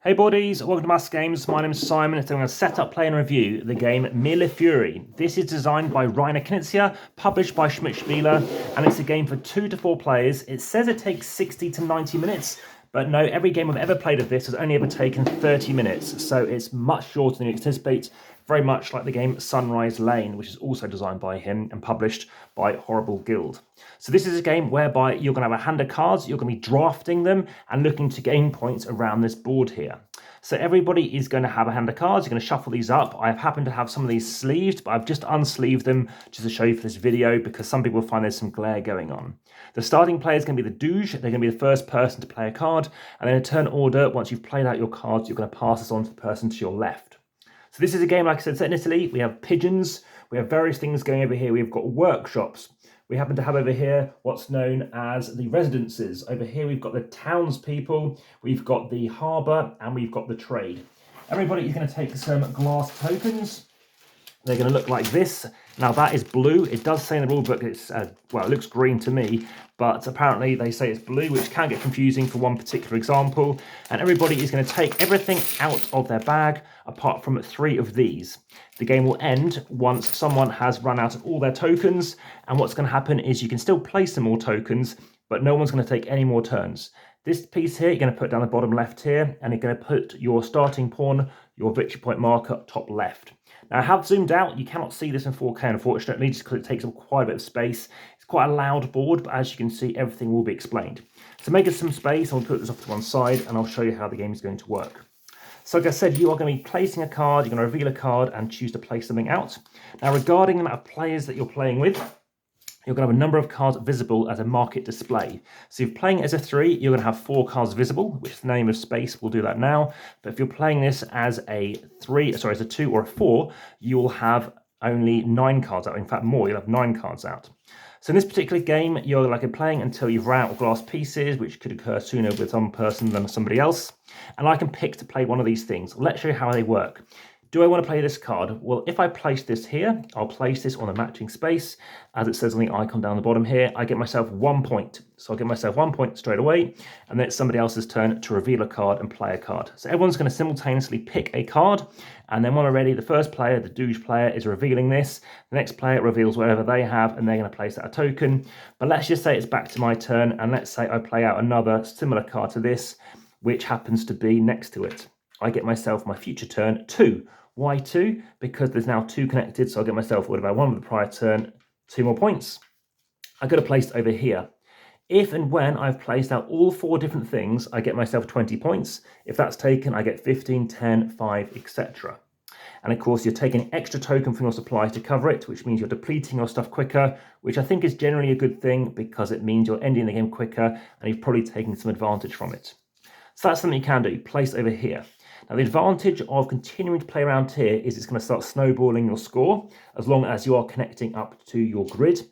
Hey buddies, welcome to AmassGames. My name is Simon and I'm going to set up, play and review the game Mille Fiori. This is designed by Reiner, Knizia, published by Schmidt, Spiele, and it's a game for 2 to 4 players. It says it takes 60 to 90 minutes, but no, every game I've ever played of this has only ever taken 30 minutes, so it's much shorter than you anticipate, very much like the game Sunrise Lane, which is also designed by him and published by Horrible Guild. So this is a game whereby you're going to have a hand of cards, you're going to be drafting them and looking to gain points around this board here. So everybody is going to have a hand of cards, you're going to shuffle these up. I have happened to have some of these sleeved, but I've just unsleeved them just to show you for this video because some people find there's some glare going on. The starting player is going to be the Doge, they're going to be the first person to play a card, and then in turn order, once you've played out your cards, you're going to pass this on to the person to your left. So this is a game, like I said, set in Italy. We have pigeons, we have various things going over here. We've got workshops. We happen to have over here what's known as the residences. Over here we've got the townspeople, we've got the harbour, and we've got the trade. Everybody is going to take some glass tokens. They're going to look like this. Now that is blue. It does say in the rule book it's, well, it looks green to me, but apparently they say it's blue, which can get confusing for one particular example. And everybody is going to take everything out of their bag, apart from 3 of these. The game will end once someone has run out of all their tokens. And what's going to happen is you can still place some more tokens, but no one's going to take any more turns. This piece here, you're going to put down the bottom left here, and you're going to put your starting pawn, your victory point marker, top left. Now I have zoomed out, you cannot see this in 4K unfortunately, just because it takes up quite a bit of space. It's quite a loud board, but as you can see, everything will be explained. So make us some space, I'll put this off to one side, and I'll show you how the game is going to work. So like I said, you are going to be placing a card, you're going to reveal a card and choose to place something out. Now regarding the amount of players that you're playing with, you're going to have a number of cards visible as a market display. So if you're playing as a 3, you're going to have 4 cards visible, which the name of space will do that now. But if you're playing this as a 2 or a 4, you will have only 9 cards out. In fact, more, you'll have 9 cards out. So in this particular game, you're playing until you've run out of glass pieces, which could occur sooner with one person than somebody else. And I can pick to play one of these things. Let's show you how they work. Do I want to play this card? Well, if I place this here, I'll place this on a matching space. As it says on the icon down the bottom here, I get myself 1 point. So I'll get myself 1 point straight away, and then it's somebody else's turn to reveal a card and play a card. So everyone's going to simultaneously pick a card, and then when we're ready, the first player, the Doge player, is revealing this. The next player reveals whatever they have, and they're going to place out a token. But let's just say it's back to my turn, and let's say I play out another similar card to this, which happens to be next to it. I get myself my future turn 2. Why 2? Because there's now 2 connected, so I'll get myself, what about 1 with the prior turn, 2 more points. I've got it placed over here. If and when I've placed out all 4 different things, I get myself 20 points. If that's taken, I get 15, 10, 5, etc. And of course, you're taking an extra token from your supply to cover it, which means you're depleting your stuff quicker, which I think is generally a good thing because it means you're ending the game quicker and you've probably taken some advantage from it. So that's something you can do, place over here. Now the advantage of continuing to play around here is it's going to start snowballing your score as long as you are connecting up to your grid.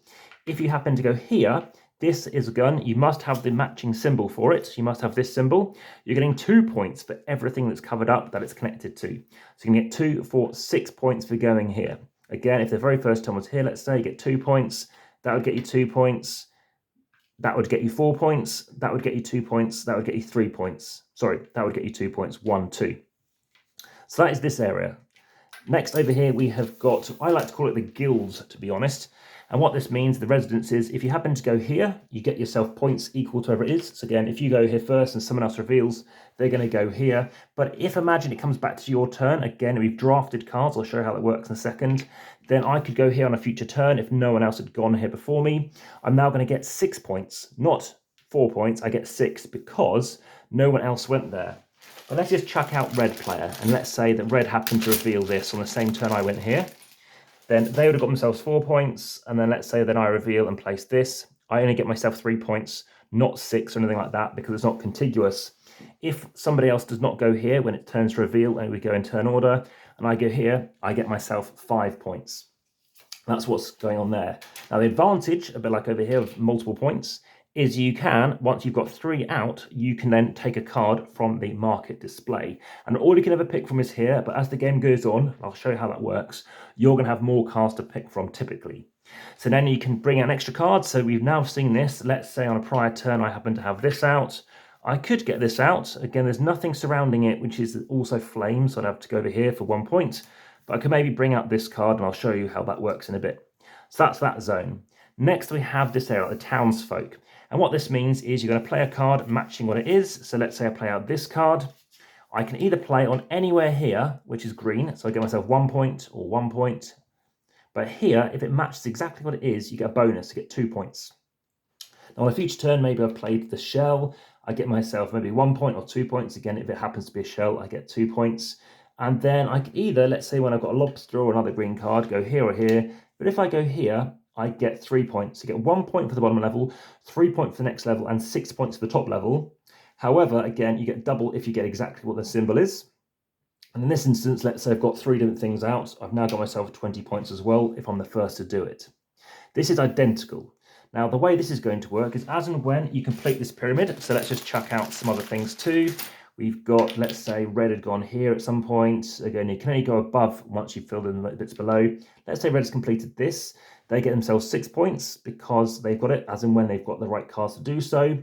If you happen to go here, this is a gun, you must have the matching symbol for it. You must have this symbol. You're getting 2 points for everything that's covered up that it's connected to. So you can get 2, 4, 6 points for going here. Again, if the very first time was here, let's say you get 2 points, that would get you 2 points. That would get you 4 points, that would get you 2 points, that would get you 3 points. Sorry, that would get you 2 points, 1, 2. So that is this area. Next over here we have got, I like to call it the guilds, to be honest. And what this means, the residences, if you happen to go here, you get yourself points equal to whatever it is. So again, if you go here first and someone else reveals, they're going to go here. But if imagine it comes back to your turn, again, we've drafted cards, I'll show you how that works in a second. Then I could go here on a future turn if no one else had gone here before me. I'm now going to get 6 points, not 4 points, I get 6 because no one else went there. But let's just chuck out red player, and let's say that red happened to reveal this on the same turn I went here. Then they would have got themselves 4 points, and then let's say that I reveal and place this. I only get myself 3 points, not 6 or anything like that, because it's not contiguous. If somebody else does not go here when it turns to reveal, and we go in turn order, and I go here, I get myself 5 points. That's what's going on there. Now the advantage, a bit like over here with multiple points, is you can, once you've got 3 out, you can then take a card from the market display. And all you can ever pick from is here, but as the game goes on, I'll show you how that works, you're going to have more cards to pick from typically. So then you can bring out an extra card. So we've now seen this. Let's say on a prior turn, I happen to have this out. I could get this out. Again, there's nothing surrounding it, which is also flame, so I'd have to go over here for 1 point. But I could maybe bring out this card, and I'll show you how that works in a bit. So that's that zone. Next, we have this area, the townsfolk. And what this means is you're going to play a card matching what it is. So let's say I play out this card. I can either play on anywhere here, which is green, so I get myself 1 point or 1 point. But here, if it matches exactly what it is, you get a bonus, you get 2 points. Now on a future turn, maybe I've played the shell, I get myself maybe 1 point or 2 points. Again, if it happens to be a shell, I get 2 points. And then I can either, let's say when I've got a lobster or another green card, go here or here. But if I go here, I get 3 points. You get 1 point for the bottom level, 3 points for the next level, and 6 points for the top level. However, again, you get double if you get exactly what the symbol is. And in this instance, let's say I've got 3 different things out. I've now got myself 20 points as well if I'm the first to do it. This is identical. Now, the way this is going to work is as and when you complete this pyramid. So let's just chuck out some other things too. We've got, let's say, red had gone here at some point. Again, you can only go above once you've filled in the bits below. Let's say red has completed this. They get themselves 6 points because they've got it as and when they've got the right cards to do so.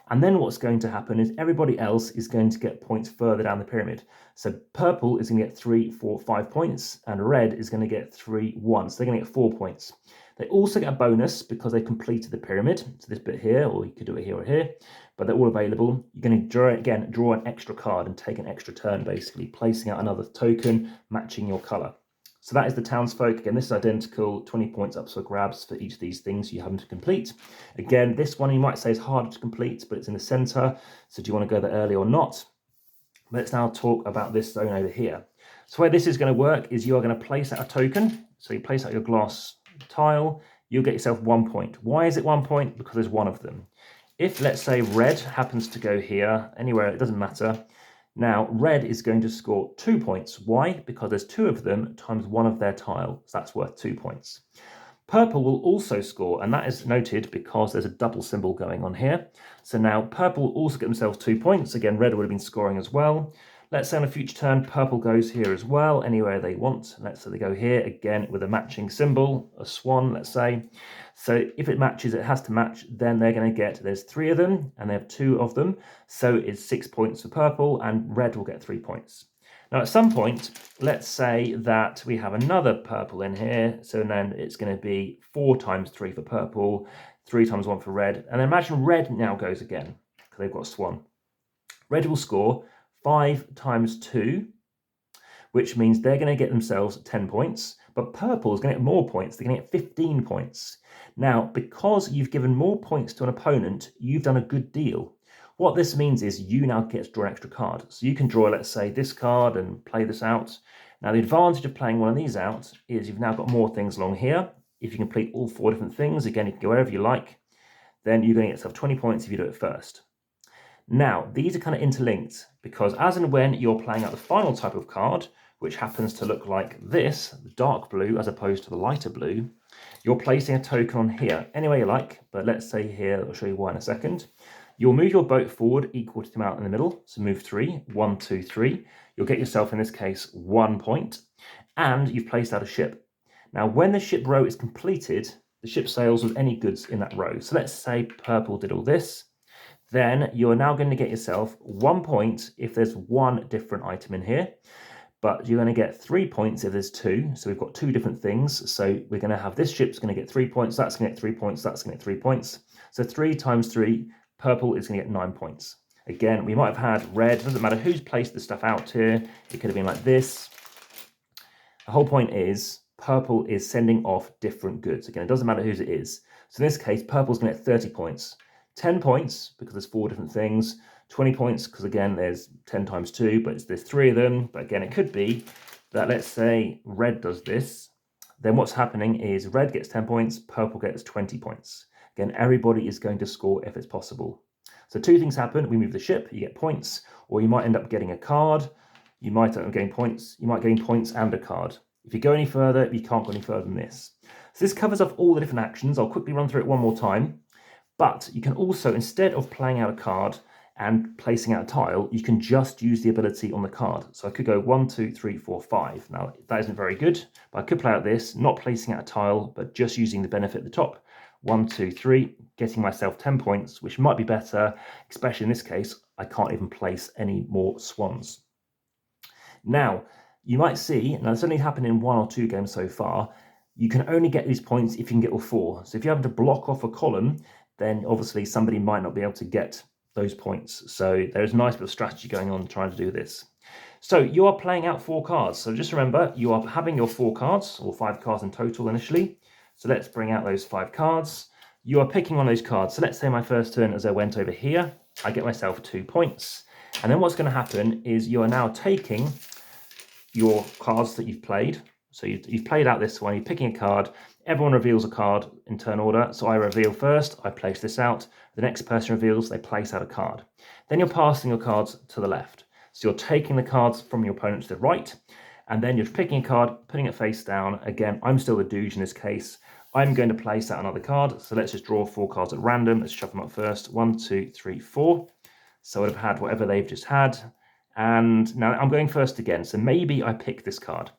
And then what's going to happen is everybody else is going to get points further down the pyramid. So purple is going to get 3, 4, 5 points, and red is going to get 3, 1. So they're going to get 4 points. They also get a bonus because they completed the pyramid. So this bit here, or you could do it here or here, but they're all available. You're going to draw an extra card and take an extra turn, basically, placing out another token matching your colour. So that is the townsfolk. Again, this is identical, 20 points up for grabs for each of these things you happen to complete. Again, this one you might say is harder to complete, but it's in the centre. So do you want to go there early or not? Let's now talk about this zone over here. So where this is going to work is you are going to place out a token. So you place out your glass tile, you'll get yourself 1 point. Why is it 1 point? Because there's one of them. If, let's say, red happens to go here, anywhere, it doesn't matter. Now, red is going to score 2 points. Why? Because there's 2 of them times one of their tiles. So that's worth 2 points. Purple will also score, and that is noted because there's a double symbol going on here. So now purple will also get themselves 2 points. Again, red would have been scoring as well. Let's say on a future turn, purple goes here as well, anywhere they want. Let's say they go here, again, with a matching symbol, a swan, let's say. So if it matches, it has to match, then they're going to get, there's 3 of them, and they have 2 of them. So it's 6 points for purple, and red will get 3 points. Now, at some point, let's say that we have another purple in here. So then it's going to be 4 times 3 for purple, 3 times 1 for red. And imagine red now goes again, because they've got a swan. Red will score 5 times 2, which means they're going to get themselves 10 points, but purple is going to get more points. They're going to get 15 points. Now, because you've given more points to an opponent, you've done a good deal. What this means is you now get to draw an extra card. So you can draw, let's say, this card and play this out. Now, the advantage of playing one of these out is you've now got more things along here. If you complete all 4 different things, again, you can go wherever you like, then you're going to get yourself 20 points if you do it first. Now, these are kind of interlinked because as and when you're playing out the final type of card, which happens to look like this, the dark blue as opposed to the lighter blue, you're placing a token on here any way you like, but let's say here, I'll show you why in a second. You'll move your boat forward equal to the amount in the middle, so move 3, 1, 2, 3. You'll get yourself, in this case, 1 point, and you've placed out a ship. Now, when the ship row is completed, the ship sails with any goods in that row. So let's say purple did all this. Then you're now going to get yourself 1 point if there's 1 different item in here, but you're going to get 3 points if there's 2. So we've got 2 different things. So we're going to have this ship's going to get 3 points, that's going to get 3 points, that's going to get 3 points. So 3 times 3, purple is going to get 9 points. Again, we might have had red, doesn't matter who's placed the stuff out here. It could have been like this. The whole point is purple is sending off different goods. Again, it doesn't matter whose it is. So in this case, purple's going to get 30 points. 10 points because there's 4 different things, 20 points because again there's 10 times 2, but there's 3 of them. But again, it could be that, let's say, red does this, then what's happening is red gets 10 points, purple gets 20 points. Again, everybody is going to score if it's possible. So 2 things happen. We move the ship, you get points, or you might end up getting a card. You might end up getting points. You might gain points and a card. If you go any further, you can't go any further than this. So this covers off all the different actions. I'll quickly run through it one more time. But you can also, instead of playing out a card and placing out a tile, you can just use the ability on the card. So I could go 1, 2, 3, 4, 5. Now, that isn't very good, but I could play out this, not placing out a tile, but just using the benefit at the top. 1, 2, 3, getting myself 10 points, which might be better, especially in this case, I can't even place any more swans. Now, you might see, and that's only happened in 1 or 2 games so far, you can only get these points if you can get all 4. So if you happen to block off a column, then obviously somebody might not be able to get those points. So there's a nice bit of strategy going on trying to do this. So you are playing out 4 cards. So just remember, you are having your 4 cards, or 5 cards in total initially. So let's bring out those 5 cards. You are picking one of those cards. So let's say my first turn, as I went over here, I get myself 2 points. And then what's going to happen is you are now taking your cards that you've played. So you've played out this one, you're picking a card, everyone reveals a card in turn order. So I reveal first, I place this out, the next person reveals, they place out a card. Then you're passing your cards to the left. So you're taking the cards from your opponent to the right, and then you're picking a card, putting it face down. Again, I'm still the Doge in this case. I'm going to place out another card. So let's just draw 4 cards at random. Let's shuffle them up first. 1, 2, 3, 4. So I'd have had whatever they've just had. And now I'm going first again. So maybe I pick this card.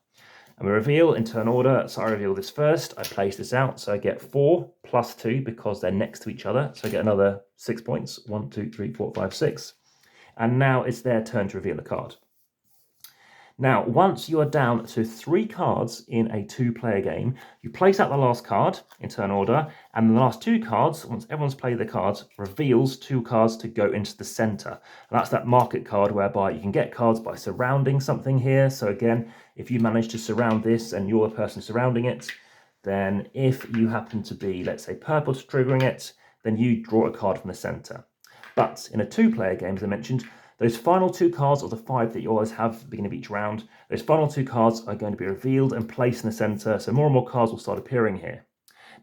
And we reveal in turn order. So I reveal this first. I place this out. So I get 4 plus 2 because they're next to each other. So I get another 6 points. 1, 2, 3, 4, 5, 6. And now it's their turn to reveal a card. Now, once you are down to 3 cards in a 2-player game, you place out the last card in turn order, and the last 2 cards, once everyone's played their cards, reveals 2 cards to go into the center. And that's that market card whereby you can get cards by surrounding something here. So again, if you manage to surround this and you're the person surrounding it, then if you happen to be, let's say, purple triggering it, then you draw a card from the center. But in a 2-player game, as I mentioned, those final 2 cards, or the 5 that you always have at the beginning of each round, those final 2 cards are going to be revealed and placed in the center, so more and more cards will start appearing here.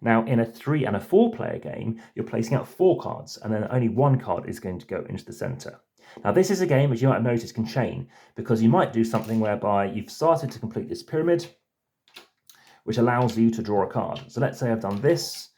Now, in a 3 and a 4-player game, you're placing out 4 cards, and then only 1 card is going to go into the center. Now, this is a game, as you might have noticed, can chain, because you might do something whereby you've started to complete this pyramid, which allows you to draw a card. So let's say I've done this,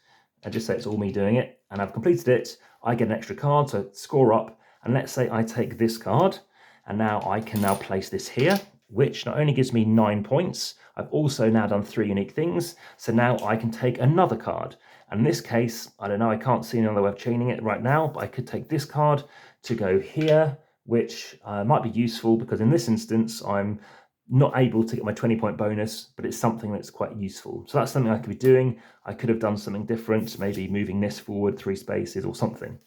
and just say it's all me doing it, and I've completed it, I get an extra card, so score up. And let's say I take this card, and now I can now place this here, which not only gives me 9 points, I've also now done 3 unique things. So now I can take another card. And in this case, I don't know, I can't see another way of chaining it right now, but I could take this card to go here, which might be useful because in this instance, I'm not able to get my 20-point bonus, but it's something that's quite useful. So that's something I could be doing. I could have done something different, maybe moving this forward 3 spaces or something.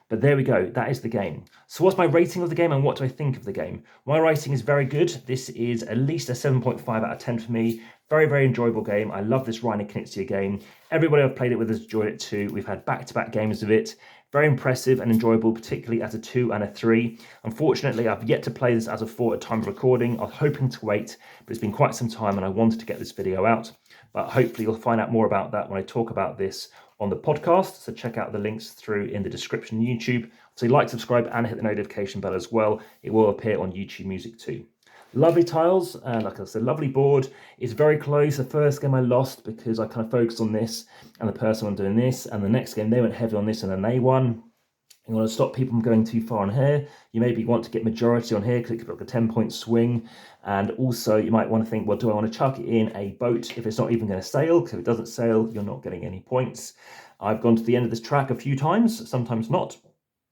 But there we go, that is the game. So what's my rating of the game and what do I think of the game? My rating is very good. This is at least a 7.5 out of 10 for me. Very, very enjoyable game. I love this Reiner Knizia game. Everybody I've played it with has enjoyed it too. We've had back-to-back games of it. Very impressive and enjoyable, particularly as a 2 and a 3. Unfortunately, I've yet to play this as a 4 at time of recording. I was hoping to wait, but it's been quite some time and I wanted to get this video out. But hopefully you'll find out more about that when I talk about this on the podcast. So check out the links through in the description on YouTube. So like, subscribe and hit the notification bell as well. It will appear on YouTube Music too. Lovely tiles, like I said, lovely board. It's very close. The first game I lost because I kind of focused on this and the person was doing this, and the next game they went heavy on this and then they won. You want to stop people from going too far on here. You maybe want to get majority on here because it could be like a 10-point swing. And also you might want to think, well, do I want to chuck it in a boat if it's not even going to sail? Because if it doesn't sail, you're not getting any points. I've gone to the end of this track a few times, sometimes not.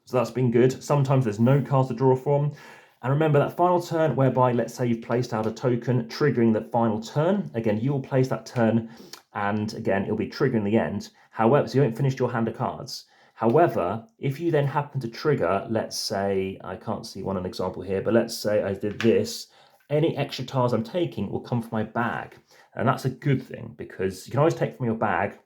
So that's been good. Sometimes there's no cards to draw from. And remember that final turn whereby, let's say you've placed out a token triggering the final turn. Again, you will place that turn and again, it'll be triggering the end. However, so you haven't finished your hand of cards. However, if you then happen to trigger, let's say, I can't see an example here, but let's say I did this, any extra tiles I'm taking will come from my bag. And that's a good thing because you can always take from your bag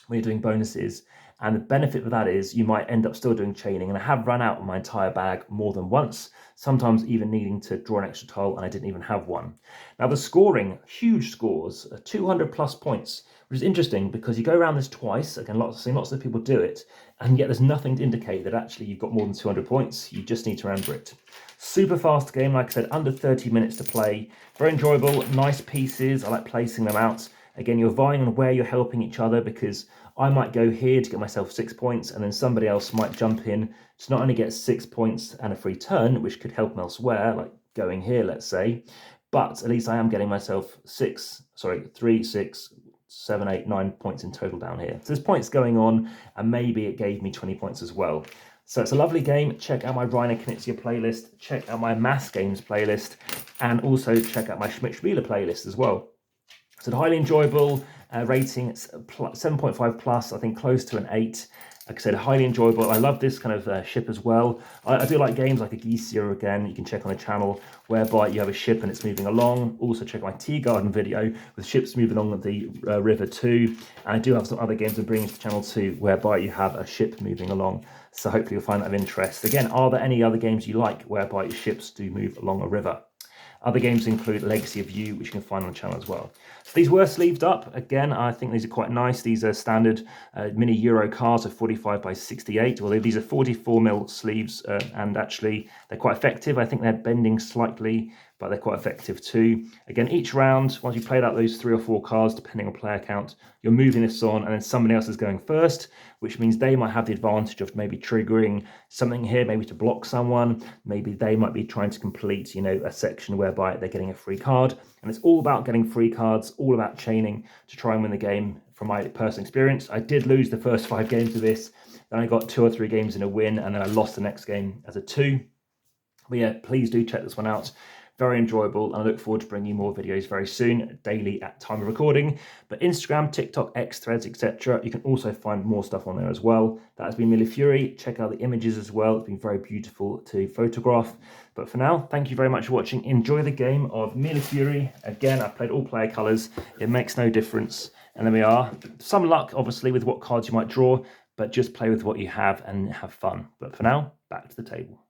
when you're doing bonuses. And the benefit of that is you might end up still doing chaining. And I have run out of my entire bag more than once, sometimes even needing to draw an extra tile, and I didn't even have one. Now the scoring, huge scores, 200 plus points, which is interesting because you go around this twice. Again, lots of people do it, and yet there's nothing to indicate that actually you've got more than 200 points. You just need to remember it. Super fast game, like I said, under 30 minutes to play. Very enjoyable, nice pieces. I like placing them out. Again, you're vying on where you're helping each other because I might go here to get myself 6 points and then somebody else might jump in to not only get 6 points and a free turn, which could help them elsewhere, like going here, let's say, but at least I am getting myself 3, 6, 7, 8, 9 points in total down here. So there's points going on and maybe it gave me 20 points as well. So it's a lovely game. Check out my Reiner Knizia playlist, check out my AmassGames playlist, and also check out my Schmidt Spiele playlist as well. So highly enjoyable, rating 7.5 plus, I think close to an 8. Like I said, highly enjoyable. I love this kind of ship as well. I do like games like a Knizia, again, you can check on the channel, whereby you have a ship and it's moving along. Also check my tea garden video with ships moving along the river too. And I do have some other games I'm bringing to the channel too, whereby you have a ship moving along. So hopefully you'll find that of interest. Again, are there any other games you like whereby your ships do move along a river? Other games include Legacy of You, which you can find on the channel as well. So these were sleeved up. Again, I think these are quite nice. These are standard mini Euro cards of 45 by 68, although these are 44mm sleeves, and actually they're quite effective. I think they're bending slightly, but they're quite effective too. Again, each round, once you've played out those 3 or 4 cards, depending on player count, you're moving this on, and then somebody else is going first, which means they might have the advantage of maybe triggering something here, maybe to block someone. Maybe they might be trying to complete, a section whereby they're getting a free card. And it's all about getting free cards, all about chaining to try and win the game. From my personal experience, I did lose the first 5 games of this. Then I got 2 or 3 games in a win, and then I lost the next game as a 2. But yeah, please do check this one out. Very enjoyable, and I look forward to bringing you more videos very soon, daily at time of recording. But Instagram, TikTok, X, Threads, etc. You can also find more stuff on there as well. That has been Mille Fiori. Check out the images as well. It's been very beautiful to photograph. But for now, thank you very much for watching. Enjoy the game of Mille Fiori. Again, I've played all player colours. It makes no difference. And there we are. Some luck, obviously, with what cards you might draw, but just play with what you have and have fun. But for now, back to the table.